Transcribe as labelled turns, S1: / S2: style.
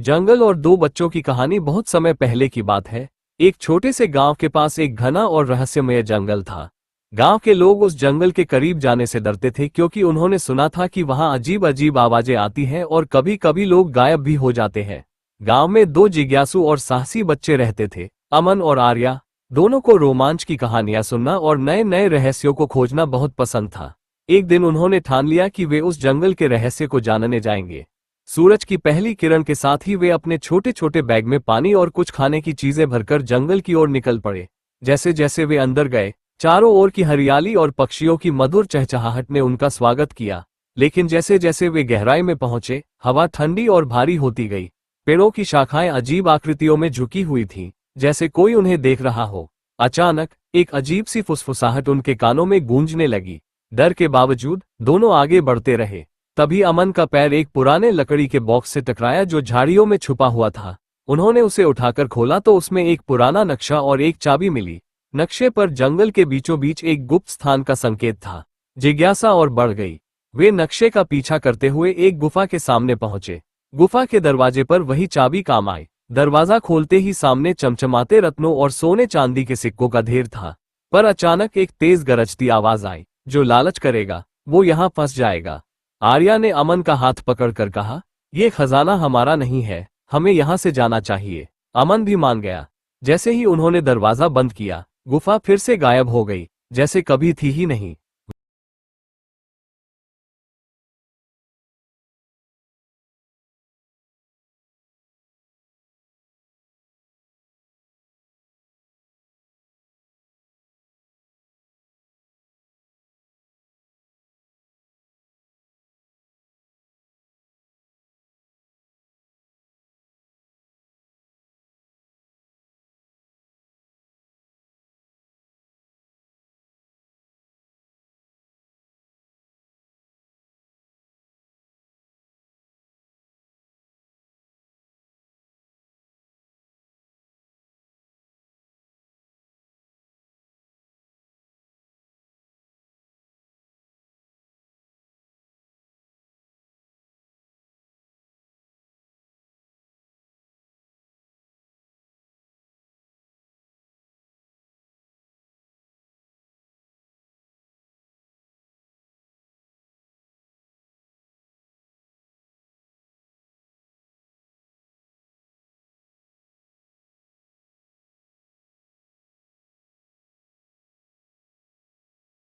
S1: जंगल और दो बच्चों की कहानी बहुत समय पहले की बात है। एक छोटे से गांव के पास एक घना और रहस्यमय जंगल था। गांव के लोग उस जंगल के करीब जाने से डरते थे क्योंकि उन्होंने सुना था कि वहां अजीब अजीब आवाजें आती हैं और कभी कभी लोग गायब भी हो जाते हैं। गांव में दो जिज्ञासु और साहसी बच्चे रहते थे, अमन और आर्या। दोनों को रोमांच की कहानियां सुनना और नए नए रहस्यों को खोजना बहुत पसंद था। एक दिन उन्होंने ठान लिया कि वे उस जंगल के रहस्य को जानने जाएंगे। सूरज की पहली किरण के साथ ही वे अपने छोटे छोटे बैग में पानी और कुछ खाने की चीजें भरकर जंगल की ओर निकल पड़े। जैसे जैसे वे अंदर गए, चारों ओर की हरियाली और पक्षियों की मधुर चहचहाहट ने उनका स्वागत किया। लेकिन जैसे जैसे वे गहराई में पहुंचे, हवा ठंडी और भारी होती गई। पेड़ों की शाखाएं अजीब आकृतियों में झुकी हुई थीं, जैसे कोई उन्हें देख रहा हो। अचानक एक अजीब सी फुसफुसाहट उनके कानों में गूंजने लगी। डर के बावजूद दोनों आगे बढ़ते रहे। तभी अमन का पैर एक पुराने लकड़ी के बॉक्स से टकराया जो झाड़ियों में छुपा हुआ था। उन्होंने उसे उठाकर खोला तो उसमें एक पुराना नक्शा और एक चाबी मिली। नक्शे पर जंगल के बीचों बीच एक गुप्त स्थान का संकेत था। जिज्ञासा और बढ़ गई। वे नक्शे का पीछा करते हुए एक गुफा के सामने पहुंचे। गुफा के दरवाजे पर वही चाबी काम आई। दरवाजा खोलते ही सामने चमचमाते रत्नों और सोने चांदी के सिक्कों का ढेर था। पर अचानक एक तेज गरजती आवाज आई, जो लालच करेगा वो यहाँ फंस जाएगा। आर्या ने अमन का हाथ पकड़कर कहा, ये खजाना हमारा नहीं है, हमें यहाँ से जाना चाहिए। अमन भी मान गया। जैसे ही उन्होंने दरवाजा बंद किया, गुफा फिर से गायब हो गई, जैसे कभी थी ही नहीं।